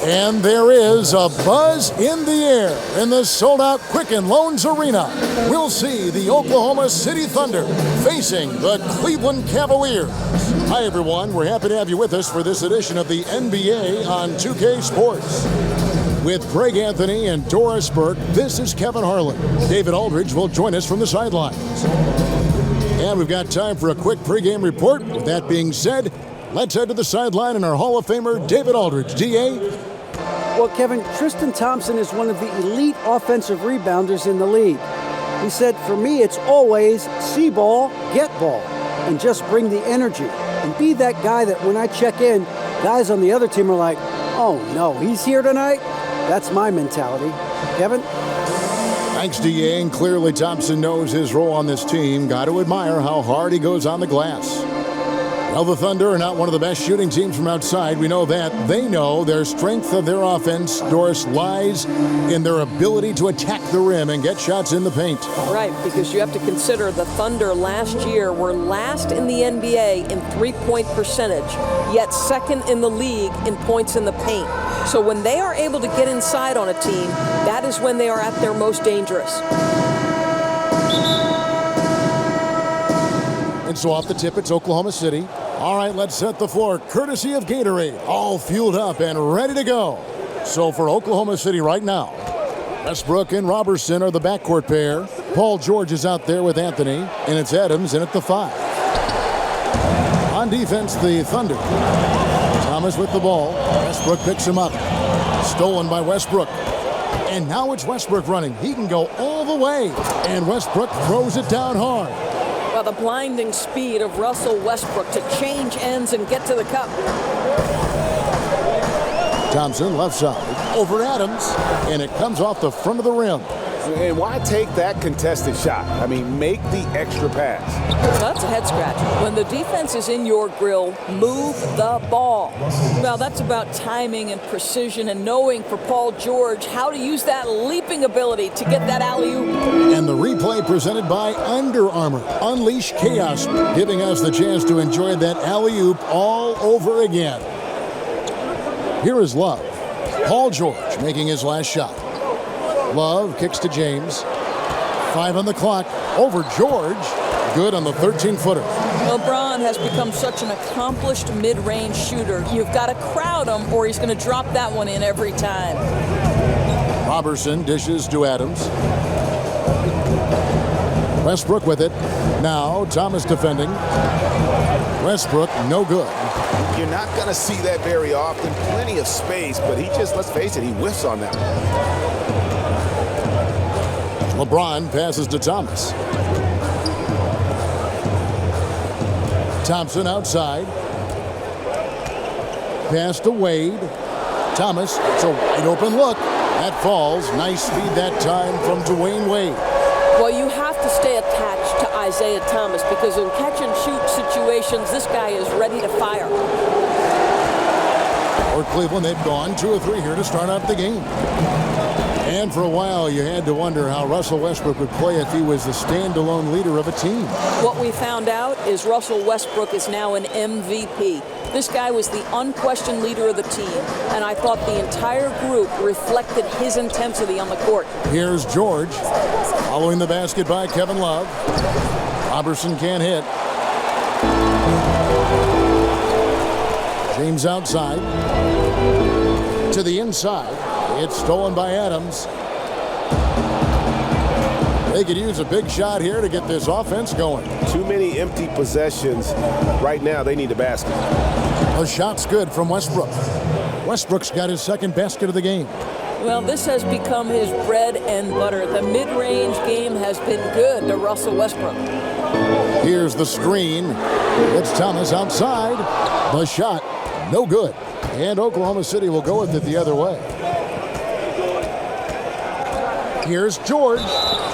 And there is a buzz in the air in the sold-out Quicken Loans Arena. We'll see the Oklahoma City Thunder facing the Cleveland Cavaliers. Hi, everyone. We're happy to have you with us for this edition of the NBA on 2K Sports. With Craig Anthony and Doris Burke, this is Kevin Harlan. David Aldridge will join us from the sidelines. And we've got time for a quick pregame report. With that being said, let's head to the sideline and our Hall of Famer, David Aldridge. DA? Well, Kevin, Tristan Thompson is one of the elite offensive rebounders in the league. He said, for me, it's always see ball, get ball, and just bring the energy. And be that guy that when I check in, guys on the other team are like, oh, no, he's here tonight? That's my mentality. Kevin? Thanks, DA. And clearly Thompson knows his role on this team. Got to admire how hard he goes on the glass. Well, the Thunder are not one of the best shooting teams from outside. We know that. They know their strength of their offense, Doris, lies in their ability to attack the rim and get shots in the paint. Right, because you have to consider the Thunder last year were last in the NBA in three-point percentage, yet second in the league in points in the paint. So when they are able to get inside on a team, that is when they are at their most dangerous. And so off the tip, it's Oklahoma City. All right, let's set the floor, courtesy of Gatorade. All fueled up and ready to go. So for Oklahoma City right now, Westbrook and Robertson are the backcourt pair. Paul George is out there with Anthony, and it's Adams in at the 5. On defense, the Thunder. Thomas with the ball. Westbrook picks him up. Stolen by Westbrook. And now it's Westbrook running. He can go all the way. And Westbrook throws it down hard. Well, the blinding speed of Russell Westbrook to change ends and get to the cup. Thompson left side over Adams, and it comes off the front of the rim. And why take that contested shot? I mean, make the extra pass. That's a head scratch. When the defense is in your grill, move the ball. Well, that's about timing and precision and knowing for Paul George how to use that leaping ability to get that alley-oop. And the replay presented by Under Armour. Unleash chaos, giving us the chance to enjoy that alley-oop all over again. Here is Love. Paul George making his last shot. Love kicks to James. 5 on the clock. Over George. Good on the 13-footer. LeBron has become such an accomplished mid-range shooter. You've got to crowd him or he's going to drop that one in every time. Robertson dishes to Adams. Westbrook with it. Now Thomas defending. Westbrook no good. You're not going to see that very often. Plenty of space, but he just, let's face it, he whiffs on that one. LeBron passes to Thomas. Thompson outside. Pass to Wade. Thomas, it's a wide open look. That falls. Nice speed that time from Dwayne Wade. Well, you have to stay attached to Isaiah Thomas because in catch-and-shoot situations, this guy is ready to fire. For Cleveland, they've gone 2 or 3 here to start out the game. And for a while, you had to wonder how Russell Westbrook would play if he was the standalone leader of a team. What we found out is Russell Westbrook is now an MVP. This guy was the unquestioned leader of the team, and I thought the entire group reflected his intensity on the court. Here's George, following the basket by Kevin Love. Robertson can't hit. James outside. To the inside. It's stolen by Adams. They could use a big shot here to get this offense going. Too many empty possessions. Right now, they need a basket. A shot's good from Westbrook. Westbrook's got his second basket of the game. Well, this has become his bread and butter. The mid-range game has been good to Russell Westbrook. Here's the screen. It's Thomas outside. The shot, no good. And Oklahoma City will go with it the other way. Here's George.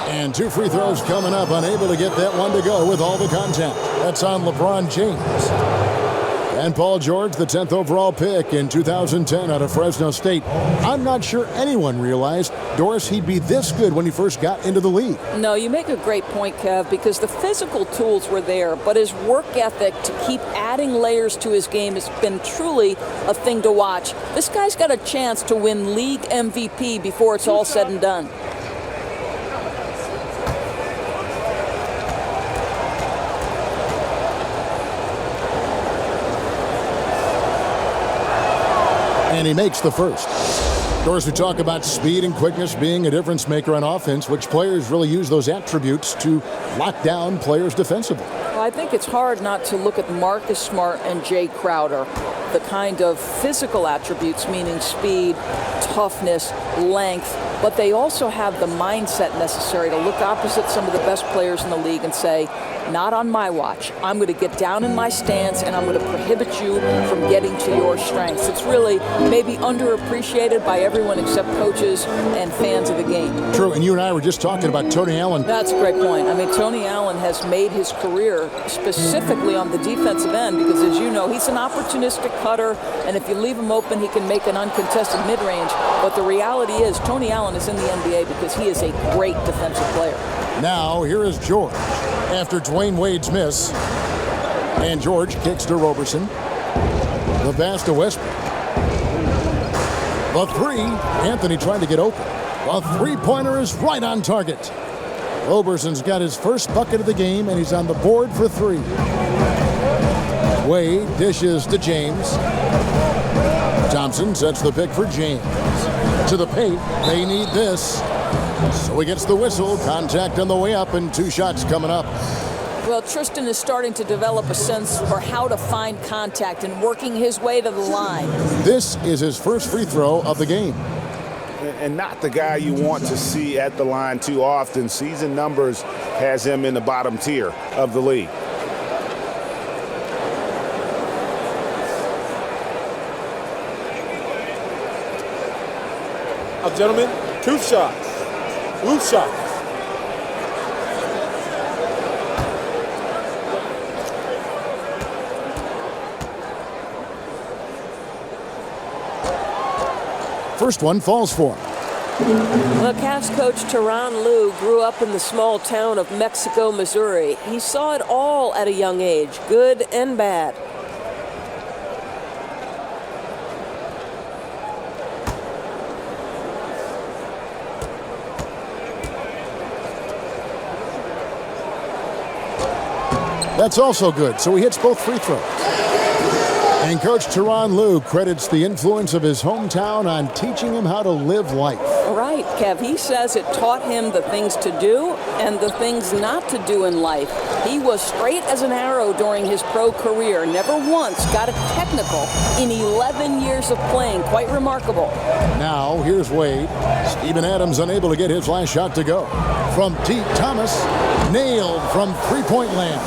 And 2 free throws coming up. Unable to get that one to go with all the contact. That's on LeBron James. And Paul George, the 10th overall pick in 2010 out of Fresno State. I'm not sure anyone realized, Doris, he'd be this good when he first got into the league. No, you make a great point, Kev, because the physical tools were there, but his work ethic to keep adding layers to his game has been truly a thing to watch. This guy's got a chance to win league MVP before it's all said and done. And he makes the first. Doris, we talk about speed and quickness being a difference maker on offense, which players really use those attributes to lock down players defensively. Well, I think it's hard not to look at Marcus Smart and Jay Crowder. The kind of physical attributes, meaning speed, toughness, length, but they also have the mindset necessary to look opposite some of the best players in the league and say, not on my watch. I'm going to get down in my stance and I'm going to prohibit you from getting to your strengths. It's really maybe underappreciated by everyone except coaches and fans of the game. True, and you and I were just talking about Tony Allen. That's a great point. I mean, Tony Allen has made his career specifically on the defensive end because, as you know, he's an opportunistic cutter, and if you leave him open, he can make an uncontested mid-range. But the reality is Tony Allen is in the NBA because he is a great defensive player. Now, here is George after Dwayne Wade's miss. And George kicks to Roberson. The pass to Westbrook. The three, Anthony trying to get open. The three-pointer is right on target. Roberson's got his first bucket of the game, and he's on the board for three. Wade dishes to James. Thompson sets the pick for James. To the paint, they need this. So he gets the whistle, contact on the way up, and two shots coming up. Well, Tristan is starting to develop a sense for how to find contact and working his way to the line. This is his first free throw of the game. And not the guy you want to see at the line too often. Season numbers has him in the bottom tier of the league. Gentlemen, two shots. Loose shots. First one falls for him. Well, Cavs coach Tyronn Lue grew up in the small town of Mexico, Missouri. He saw it all at a young age, good and bad. That's also good, so he hits both free throws. And Coach Tyronn Lue credits the influence of his hometown on teaching him how to live life. Right, Kev. He says it taught him the things to do and the things not to do in life. He was straight as an arrow during his pro career. Never once got a technical in 11 years of playing. Quite remarkable. Now, here's Wade. Steven Adams unable to get his last shot to go. From T. Thomas, nailed from three-point land.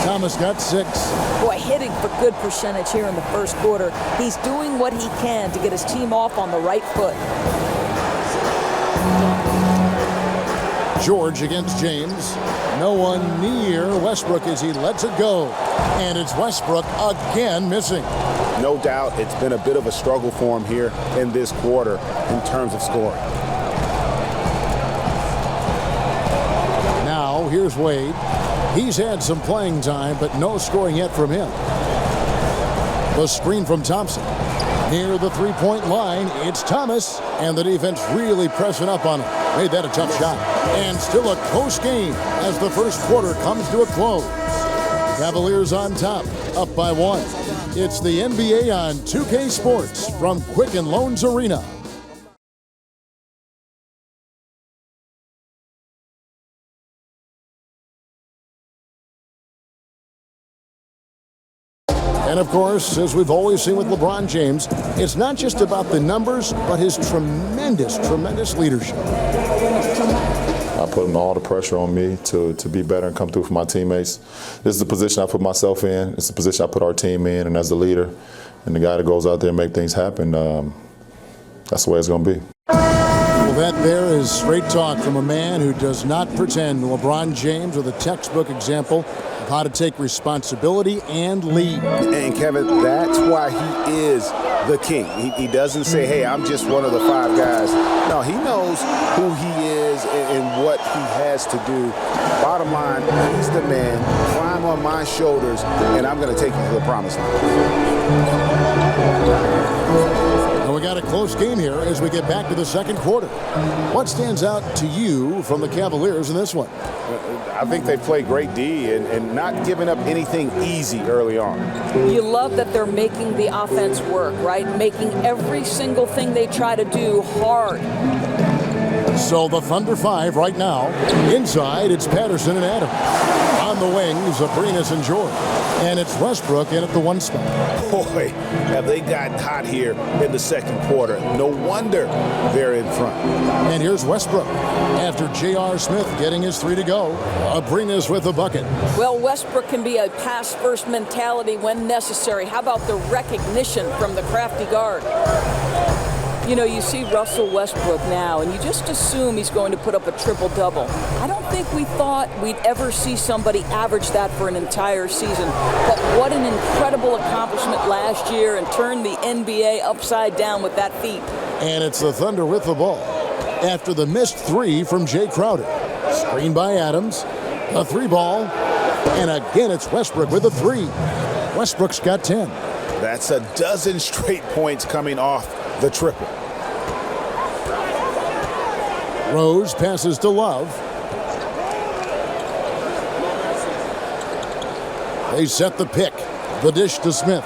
Thomas got 6. Boy, hitting for good percentage here in the first quarter. He's doing what he can to get his team off on the right foot. George against James. No one near Westbrook as he lets it go. And it's Westbrook again missing. No doubt it's been a bit of a struggle for him here in this quarter in terms of scoring. Now, here's Wade. He's had some playing time, but no scoring yet from him. The screen from Thompson. Near the three-point line, it's Thomas, and the defense really pressing up on him. Made that a tough shot. And still a close game as the first quarter comes to a close. Cavaliers on top, up by 1. It's the NBA on 2K Sports from Quicken Loans Arena. And of course, as we've always seen with LeBron James, it's not just about the numbers, but his tremendous, tremendous leadership. I put all the pressure on me to be better and come through for my teammates. This is the position I put myself in. It's the position I put our team in, and as the leader and the guy that goes out there and make things happen, that's the way it's going to be. Well, That there is straight talk from a man who does not pretend. LeBron James with a textbook example of how to take responsibility and lead. And Kevin, that's why he is the king. He doesn't say, hey, I'm just one of the 5 guys. No, he knows who he is and what he has to do. Bottom line, he's the man. Climb on my shoulders, and I'm going to take you to the promised land. And we got a close game here as we get back to the second quarter. What stands out to you from the Cavaliers in this one? I think they played great D and not giving up anything easy early on. You love that they're making the offense work, right? Making every single thing they try to do hard. So the Thunder 5 right now. Inside, it's Patterson and Adams. On the wings, Abrinas and George. And it's Westbrook in at the 1 spot. Boy, have they gotten hot here in the second quarter. No wonder they're in front. And here's Westbrook. After J.R. Smith getting his 3 to go, Abrinas with the bucket. Well, Westbrook can be a pass-first mentality when necessary. How about the recognition from the crafty guard? You know, you see Russell Westbrook now, and you just assume he's going to put up a triple-double. I don't think we thought we'd ever see somebody average that for an entire season. But what an incredible accomplishment last year, and turned the NBA upside down with that feat. And it's the Thunder with the ball after the missed 3 from Jay Crowder. Screen by Adams. A 3 ball. And again, it's Westbrook with a 3. Westbrook's got 10. That's a dozen straight points coming off the triple. Rose passes to Love. They set the pick. The dish to Smith.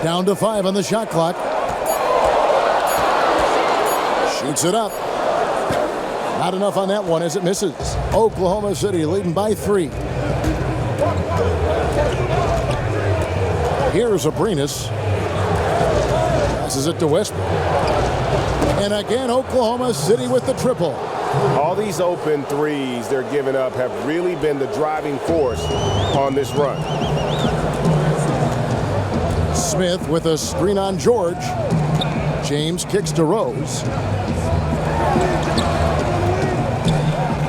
Down to 5 on the shot clock. Shoots it up. Not enough on that one as it misses. Oklahoma City leading by 3. Here's Abrinas. Passes it to Westbrook. And again, Oklahoma City with the triple. All these open threes they're giving up have really been the driving force on this run. Smith with a screen on George. James kicks to Rose.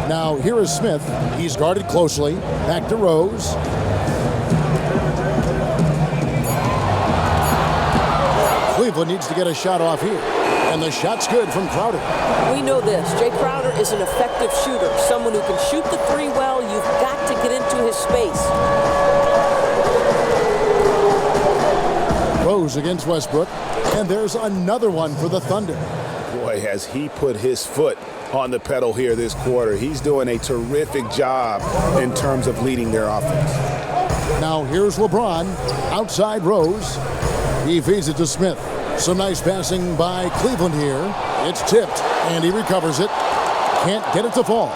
Now here is Smith. He's guarded closely. Back to Rose. Cleveland needs to get a shot off here. And the shot's good from Crowder. We know this. Jay Crowder is an effective shooter. Someone who can shoot the 3 well. You've got to get into his space. Rose against Westbrook. And there's another one for the Thunder. Boy, has he put his foot on the pedal here this quarter. He's doing a terrific job in terms of leading their offense. Now here's LeBron. Outside Rose. He feeds it to Smith. Some nice passing by Cleveland here. It's tipped, and he recovers it. Can't get it to fall.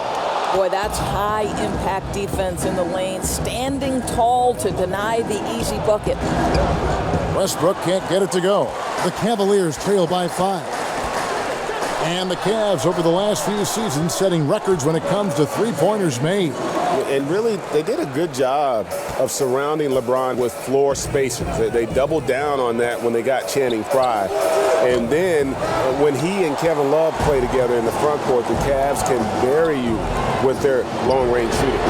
Boy, that's high-impact defense in the lane, standing tall to deny the easy bucket. Westbrook can't get it to go. The Cavaliers trail by 5. And the Cavs over the last few seasons setting records when it comes to 3-pointers made. And really, they did a good job of surrounding LeBron with floor spacers. They doubled down on that when they got Channing Frye. And then when he and Kevin Love play together in the front court, the Cavs can bury you with their long-range shooting.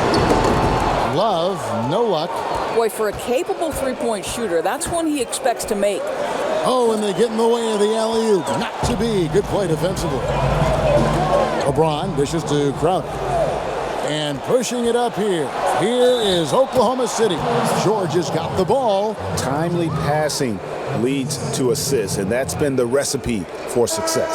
Love, no luck. Boy, for a capable 3-point shooter, that's one he expects to make. Oh, and they get in the way of the alley-oop. Not to be. Good play defensively. LeBron dishes to Crowder. And pushing it up here. Here is Oklahoma City. George has got the ball. Timely passing leads to assists, and that's been the recipe for success.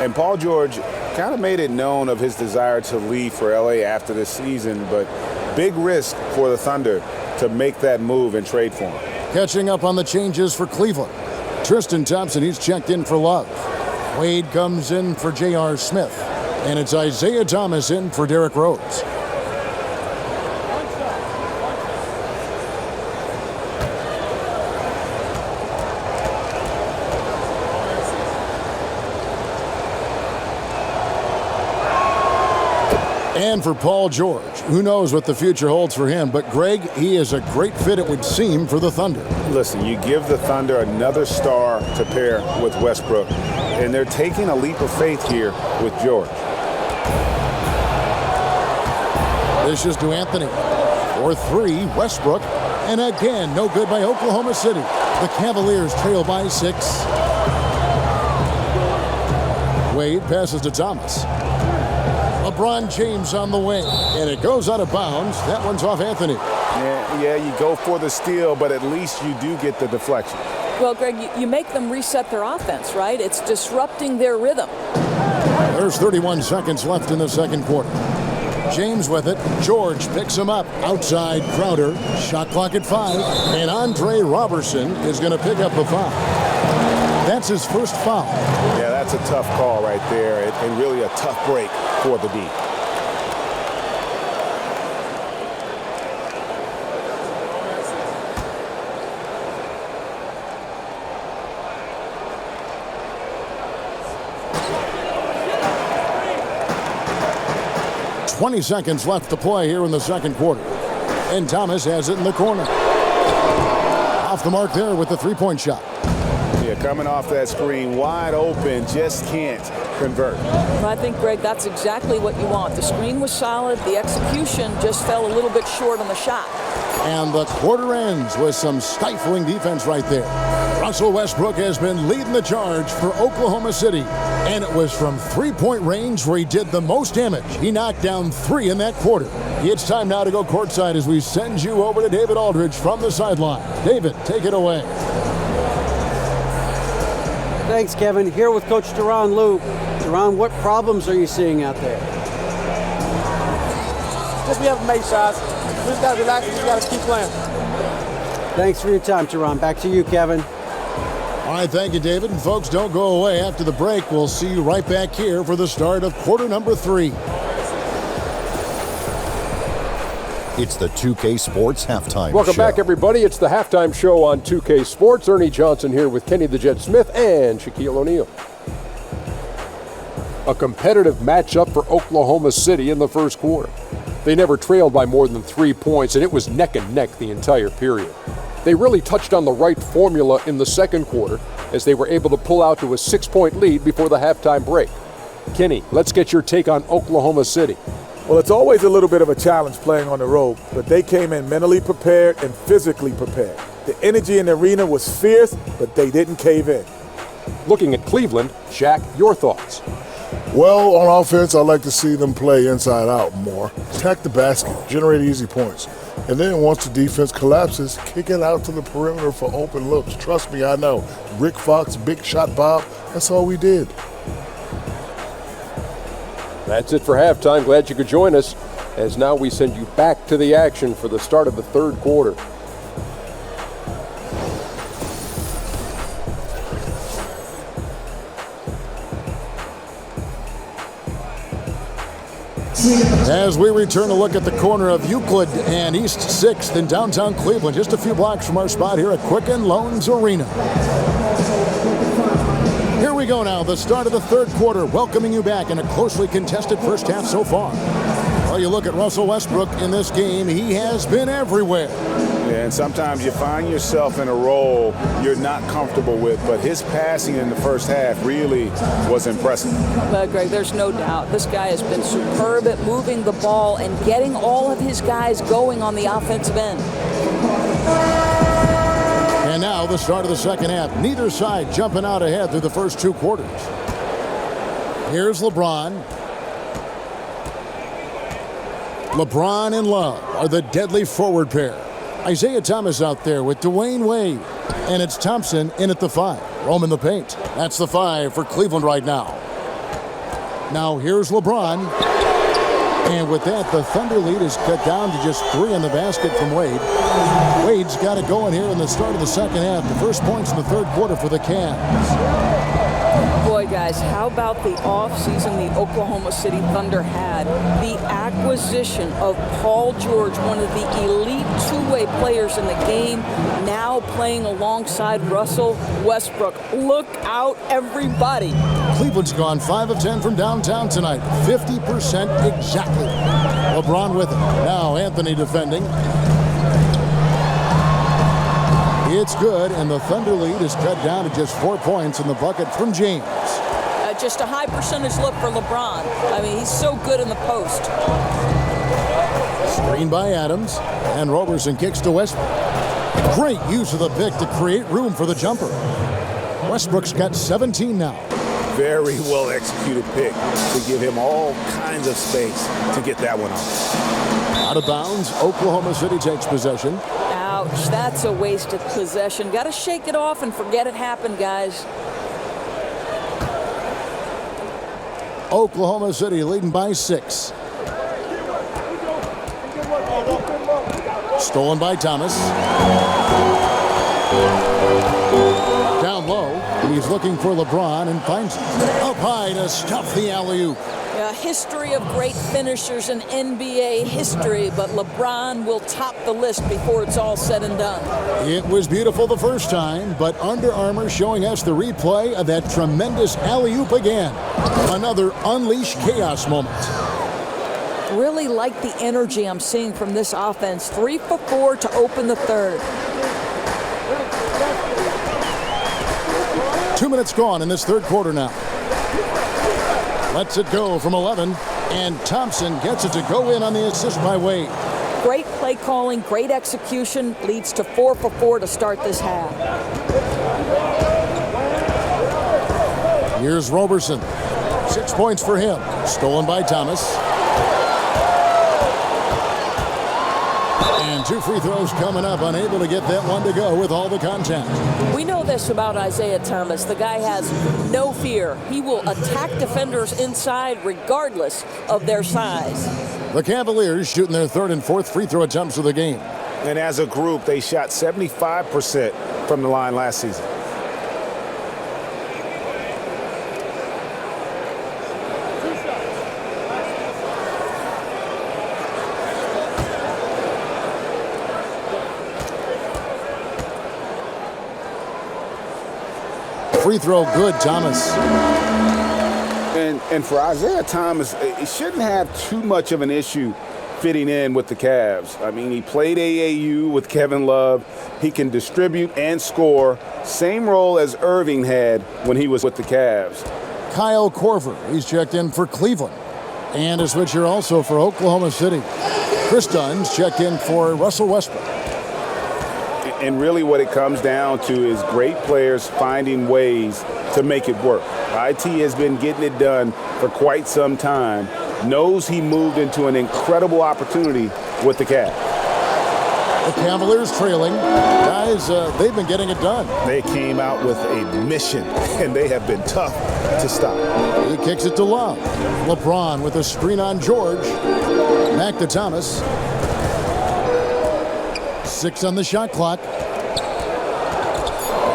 And Paul George kind of made it known of his desire to leave for LA after this season, but big risk for the Thunder to make that move and trade for him. Catching up on the changes for Cleveland. Tristan Thompson, he's checked in for Love. Wade comes in for J.R. Smith. And it's Isaiah Thomas in for Derrick Rose. And for Paul George, who knows what the future holds for him, but Greg, he is a great fit, it would seem, for the Thunder. Listen, you give the Thunder another star to pair with Westbrook, and they're taking a leap of faith here with George. This is to Anthony. For three, Westbrook. And again, no good by Oklahoma City. The Cavaliers trail by 6. Wade passes to Thomas. LeBron James on the wing, and it goes out of bounds. That one's off Anthony. Yeah, you go for the steal, but at least you do get the deflection. Well, Greg, you make them reset their offense, right? It's disrupting their rhythm. There's 31 seconds left in the second quarter. James with it. George picks him up. Outside Crowder. Shot clock at 5. And Andre Robertson is going to pick up a foul. That's his first foul. Yeah, that's a tough call right there, and really a tough break for the D. "20 seconds left to play here in the second quarter. And Thomas has it in the corner. Off the mark there with the three-point shot. Yeah, coming off that screen, wide open, just can't convert. Well, I think, Greg, that's exactly what you want. The screen was solid. The execution just fell a little bit short on the shot. And the quarter ends with some stifling defense right there. Russell Westbrook has been leading the charge for Oklahoma City. And it was from three-point range where he did the most damage. He knocked down 3 in that quarter. It's time now to go courtside as we send you over to David Aldridge from the sideline. David, take it away. Thanks, Kevin. Here with Coach Tyronn Lue. Tyronn, what problems are you seeing out there? Just we haven't made shots. We just got to relax and we got to keep playing. Thanks for your time, Tyronn. Back to you, Kevin. All right, thank you, David. And folks, don't go away. After the break, we'll see you right back here for the start of quarter number 3. It's the 2K Sports Halftime Welcome Show. back, everybody. It's the halftime show on 2K Sports. Ernie Johnson here with Kenny the Jet Smith and Shaquille O'Neal. A competitive matchup for Oklahoma City in the first quarter. They never trailed by more than 3 points, and it was neck and neck the entire period. They really touched on the right formula in the second quarter as they were able to pull out to a 6-point lead before the halftime break. Kenny, let's get your take on Oklahoma City. Well, it's always a little bit of a challenge playing on the road, but they came in mentally prepared and physically prepared. The energy in the arena was fierce, but they didn't cave in. Looking at Cleveland, Shaq, your thoughts? Well, on offense, I like to see them play inside out more. Attack the basket, generate easy points. And then once the defense collapses, kick it out to the perimeter for open looks. Trust me, I know. Rick Fox, big shot Bob, that's all we did. That's it for halftime. Glad you could join us as now we send you back to the action for the start of the third quarter. As we return to look at the corner of Euclid and East 6th in downtown Cleveland, just a few blocks from our spot here at Quicken Loans Arena. Here we go now, the start of the third quarter, welcoming you back in a closely contested first half so far. Well, you look at Russell Westbrook in this game, he has been everywhere. Yeah, and sometimes you find yourself in a role you're not comfortable with, but his passing in the first half really was impressive. Greg, there's no doubt. This guy has been superb at moving the ball and getting all of his guys going on the offensive end. And now the start of the second half. Neither side jumping out ahead through the first 2 quarters. Here's LeBron. LeBron and Love are the deadly forward pair. Isaiah Thomas out there with Dwayne Wade. And it's Thompson in at the 5. Roaming the paint. That's the 5 for Cleveland right now. Now here's LeBron. And with that, the Thunder lead is cut down to just 3 in the basket from Wade. Wade's got it going here in the start of the second half. The first points in the third quarter for the Cavs. Boy, guys, how about the offseason the Oklahoma City Thunder had? The acquisition of Paul George, one of the elite two-way players in the game, now playing alongside Russell Westbrook. Look out, everybody. Cleveland's gone 5 of 10 from downtown tonight. 50% exactly. LeBron with it. Now Anthony defending. It's good, and the Thunder lead is cut down to just 4 points in the bucket from James. Just a high percentage look for LeBron. I mean, he's so good in the post. Screen by Adams, and Roberson kicks to Westbrook. Great use of the pick to create room for the jumper. Westbrook's got 17 now. Very well executed pick to give him all kinds of space to get that one off. Out of bounds, Oklahoma City takes possession. Ouch, that's a wasted possession. Got to shake it off and forget it happened, guys. Oklahoma City leading by 6. Stolen by Thomas. Down low, he's looking for LeBron and finds him. Up high to stuff the alley-oop. A history of great finishers in NBA history, but LeBron will top the list before it's all said and done. It was beautiful the first time, but Under Armour showing us the replay of that tremendous alley-oop again. Another unleashed chaos moment. Really like the energy I'm seeing from this offense. 3 for 4 to open the third. 2 minutes gone in this third quarter now. Lets it go from 11, and Thompson gets it to go in on the assist by Wade. Great play calling, great execution, leads to 4 for 4 to start this half. Here's Roberson. 6 points for him. Stolen by Thomas. And 2 free throws coming up, unable to get that one to go with all the contact. We know this about Isaiah Thomas. The guy has no fear. He will attack defenders inside regardless of their size. The Cavaliers shooting their third and fourth free throw attempts of the game. And as a group, they shot 75% from the line last season. Free throw good, Thomas. And for Isaiah Thomas, he shouldn't have too much of an issue fitting in with the Cavs. I mean, he played AAU with Kevin Love. He can distribute and score. Same role as Irving had when he was with the Cavs. Kyle Korver, he's checked in for Cleveland. And a switcher also for Oklahoma City. Chris Dunn's checked in for Russell Westbrook. And really what it comes down to is great players finding ways to make it work. IT has been getting it done for quite some time. Knows he moved into an incredible opportunity with the Cavs. The Cavaliers trailing. Guys, they've been getting it done. They came out with a mission, and they have been tough to stop. He kicks it to Love. LeBron with a screen on George. Back to Thomas. 6 on the shot clock.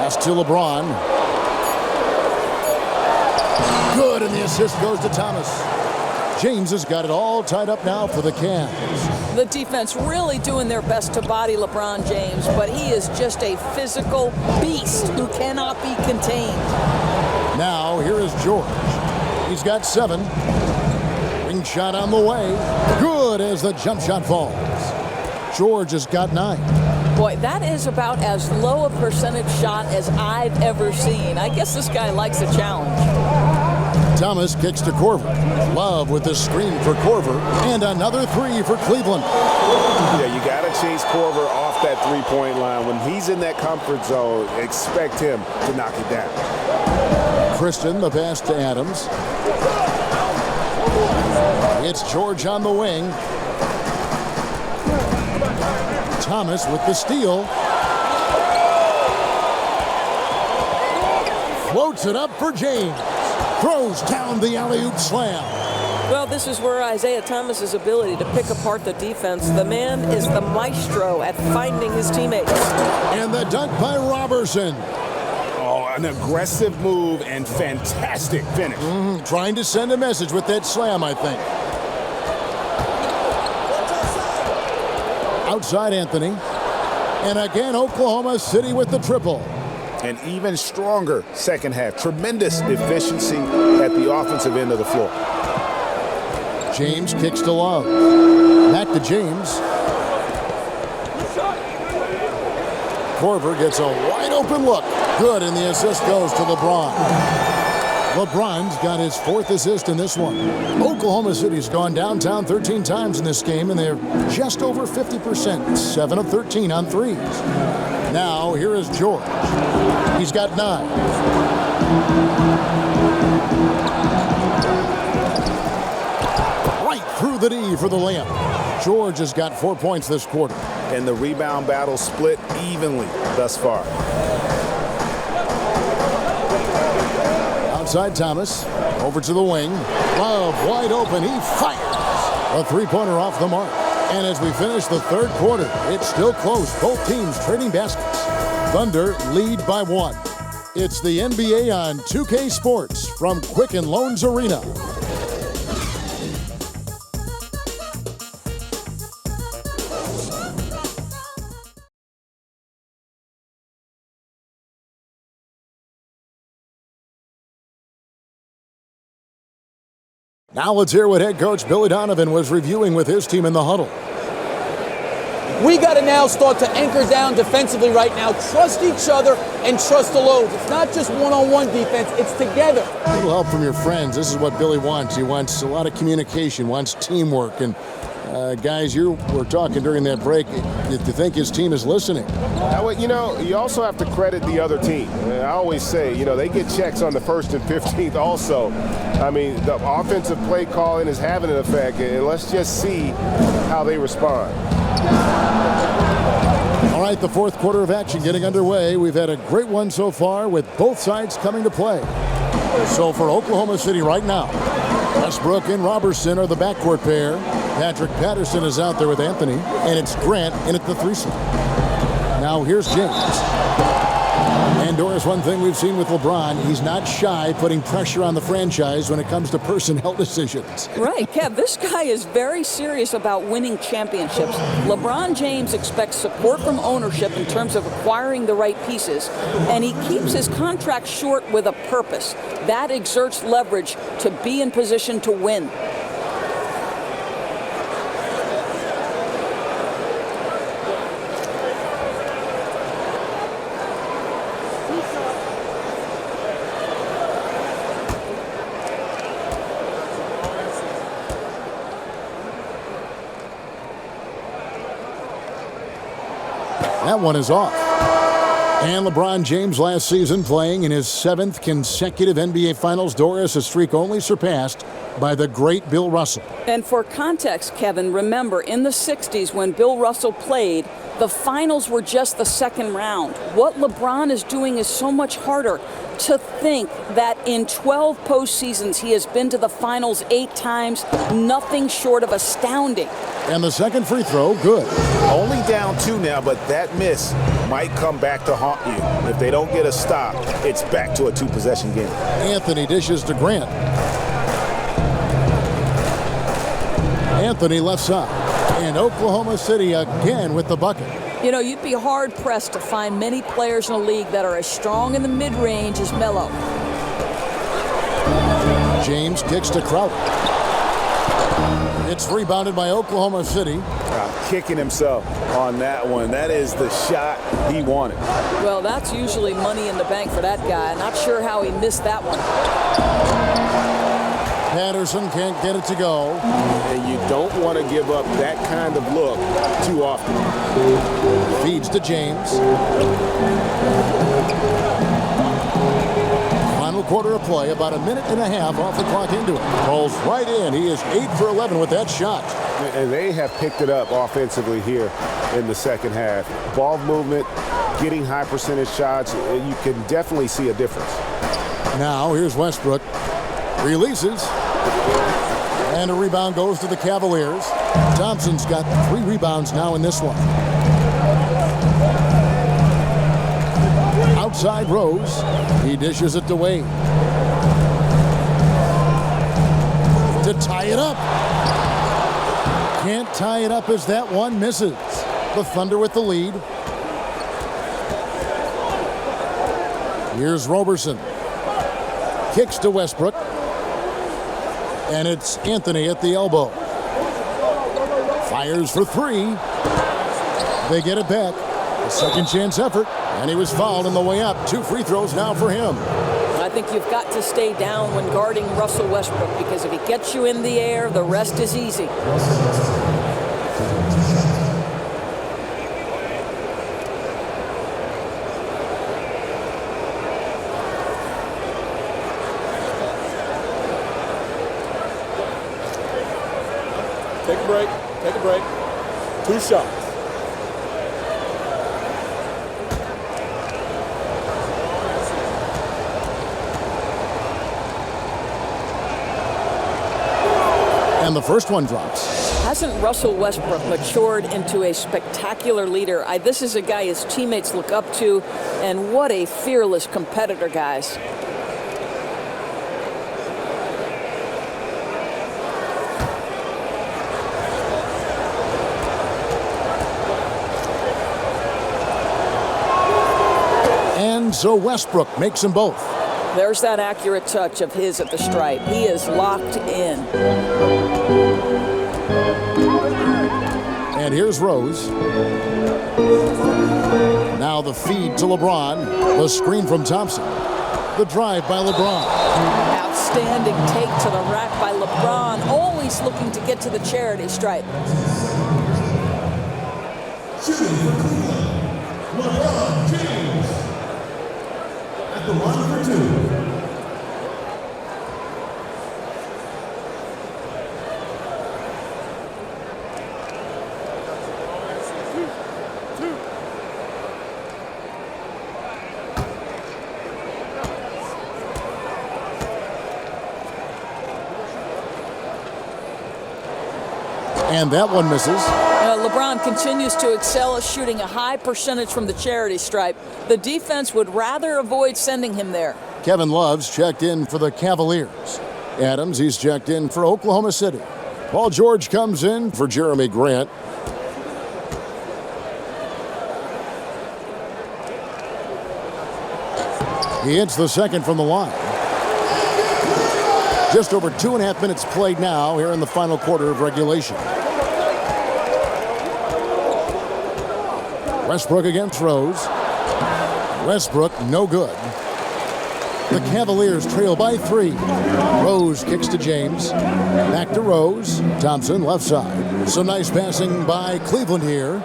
Pass to LeBron. Good, and the assist goes to Thomas. James has got it all tied up now for the Cavs. The defense really doing their best to body LeBron James, but he is just a physical beast who cannot be contained. Now, here is George. He's got 7. Ring shot on the way. Good as the jump shot falls. George has got 9. Boy, that is about as low a percentage shot as I've ever seen. I guess this guy likes a challenge. Thomas kicks to Korver. Love with the screen for Korver. And another 3 for Cleveland. Yeah, you got to chase Korver off that three-point line. When he's in that comfort zone, expect him to knock it down. Kristen, the pass to Adams. It's George on the wing. Thomas with the steal. Floats it up for James. Throws down the alley-oop slam. Well, this is where Isaiah Thomas's ability to pick apart the defense. The man is the maestro at finding his teammates. And the dunk by Roberson. Oh, An aggressive move and fantastic finish. Trying to send a message with that slam, I think. Outside Anthony. And again, Oklahoma City with the triple. An even stronger second half. Tremendous efficiency at the offensive end of the floor. James kicks to Love. Back to James. Korver gets a wide open look. Good, and the assist goes to LeBron. LeBron's got his 4th assist in this one. Oklahoma City's gone downtown 13 times in this game, and they're just over 50%, 7 of 13 on threes. Now, here is George. He's got 9. Right through the D for the layup. George has got 4 points this quarter. And the rebound battle split evenly thus far. Outside Thomas, over to the wing. Love wide open, he fires. A 3-pointer off the mark. And as we finish the 3rd quarter, it's still close. Both teams trading baskets. Thunder lead by 1. It's the NBA on 2K Sports from Quicken Loans Arena. Now let's hear what head coach Billy Donovan was reviewing with his team in the huddle. We got to now start to anchor down defensively right now, trust each other and trust the loads. It's not just one-on-one defense, it's together. A little help from your friends. This is what Billy wants. He wants a lot of communication, wants teamwork. And guys, you were talking during that break. You think his team is listening? You know, you also have to credit the other team. I always say, you know, they get checks on the 1st and 15th also. I mean, the offensive play calling is having an effect, and let's just see how they respond. All right, the 4th quarter of action getting underway. We've had a great one so far with both sides coming to play. So for Oklahoma City right now, Westbrook and Robertson are the backcourt pair. Patrick Patterson is out there with Anthony, and it's Grant in at the 3 slot. Now here's James. And Doris, one thing we've seen with LeBron, he's not shy putting pressure on the franchise when it comes to personnel decisions. Right, Kev, this guy is very serious about winning championships. LeBron James expects support from ownership in terms of acquiring the right pieces, and he keeps his contract short with a purpose. That exerts leverage to be in position to win. That one is off. And LeBron James last season playing in his 7th consecutive NBA Finals. Doris, a streak only surpassed by the great Bill Russell. And for context, Kevin, remember in the 60s when Bill Russell played, the finals were just the 2nd round. What LeBron is doing is so much harder. To think that in 12 postseasons he has been to the finals 8 times, nothing short of astounding. And the second free throw, good. Only down 2 now, but that miss might come back to haunt you. If they don't get a stop, it's back to a 2-possession game. Anthony dishes to Grant. Anthony left side. And Oklahoma City again with the bucket. You know, you'd be hard-pressed to find many players in the league that are as strong in the mid-range as Melo. James kicks to Crowder. It's rebounded by Oklahoma City. Kicking himself on that one. That is the shot he wanted. Well, that's usually money in the bank for that guy. Not sure how he missed that one. Patterson can't get it to go. And you don't want to give up that kind of look too often. Feeds to James. Final quarter of play, about 1.5 minutes off the clock into it. Rolls right in. He is 8 for 11 with that shot. And they have picked it up offensively here in the second half. Ball movement, getting high percentage shots, you can definitely see a difference. Now here's Westbrook. Releases. And a rebound goes to the Cavaliers. Thompson's got 3 rebounds now in this one. inside Rose. He dishes it to Wade. To tie it up. Can't tie it up as that one misses. The Thunder with the lead. Here's Roberson. Kicks to Westbrook. And it's Anthony at the elbow. Fires for three. They get it back. A second chance effort. And he was fouled on the way up. 2 free throws now for him. I think you've got to stay down when guarding Russell Westbrook, because if he gets you in the air, the rest is easy. Take a break. Take a break. 2 shots. And the first one drops. Hasn't Russell Westbrook matured into a spectacular leader? This is a guy his teammates look up to, and what a fearless competitor, guys. And so Westbrook makes them both. There's that accurate touch of his at the stripe. He is locked in. And here's Rose. Now the feed to LeBron. The screen from Thompson. The drive by LeBron. Outstanding take to the rack by LeBron. Always looking to get to the charity stripe. LeBron James at the line for 2. And that one misses. LeBron continues to excel at shooting a high percentage from the charity stripe. The defense would rather avoid sending him there. Kevin Love's checked in for the Cavaliers. Adams, he's checked in for Oklahoma City. Paul George comes in for Jeremy Grant. He hits the second from the line. Just over 2.5 minutes played now here in the final quarter of regulation. Westbrook against Rose. Westbrook, no good. The Cavaliers trail by 3. Rose kicks to James. Back to Rose. Thompson, left side. Some nice passing by Cleveland here.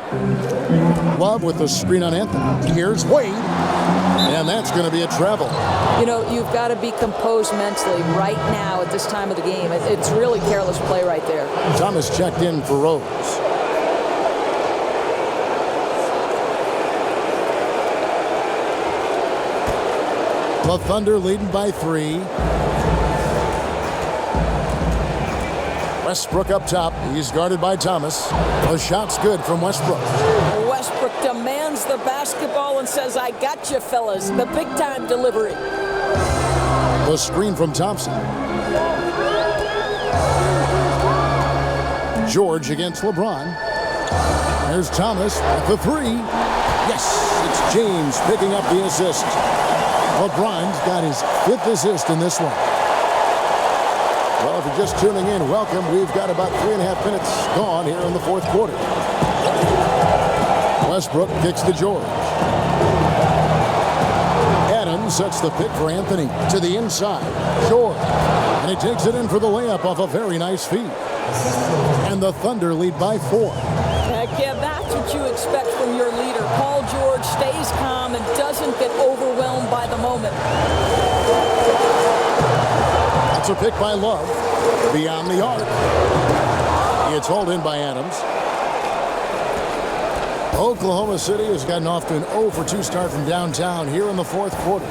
Love with the screen on Anthony. Here's Wade. And that's going to be a travel. You know, you've got to be composed mentally right now at this time of the game. It's really careless play right there. Thomas checked in for Rose. The Thunder leading by 3. Westbrook up top. He's guarded by Thomas. The shot's good from Westbrook. Westbrook demands the basketball and says, I got you, fellas. The big-time delivery. The screen from Thompson. George against LeBron. There's Thomas at the 3. Yes, it's James picking up the assist. LeBron's got his 5th assist in this one. Well, if you're just tuning in, welcome. We've got about 3.5 minutes gone here in the 4th quarter. Westbrook kicks to George. Adams sets the pick for Anthony to the inside. George. And he takes it in for the layup off a very nice feed. And the Thunder lead by 4. Heck yeah, that's what you expect from your leader. Paul George stays calm and doesn't get overwhelmed by the moment. That's a pick by Love. Beyond the arc. It's hauled in by Adams. Oklahoma City has gotten off to an 0-for-2 start from downtown here in the 4th quarter.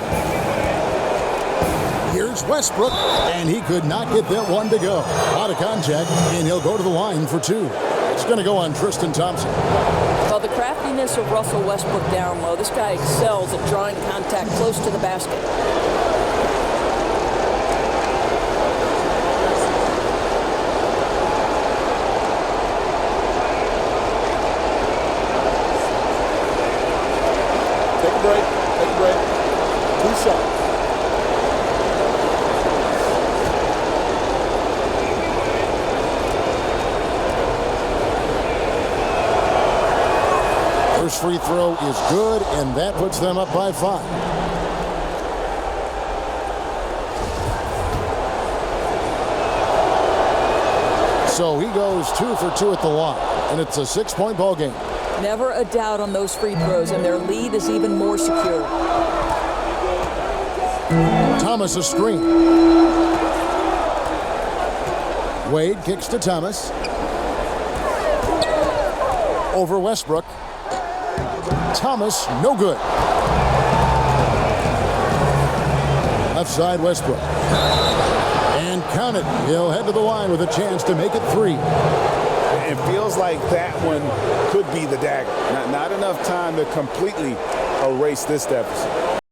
Here's Westbrook, and he could not get that one to go. Out of contact, and he'll go to the line for 2. It's going to go on Tristan Thompson. The Well, the craftiness of Russell Westbrook down low. This guy excels at drawing contact close to the basket. Take a break. Take a break. 2 shots. First free throw is good, and that puts them up by 5. So he goes 2 for 2 at the line, and it's a 6-point ball game. Never a doubt on those free throws, and their lead is even more secure. Thomas a screen. Wade kicks to Thomas. Over Westbrook. Thomas, no good. Left side, Westbrook. And count it. He'll head to the line with a chance to make it 3. It feels like that one could be the dagger. Not enough time to completely erase this deficit.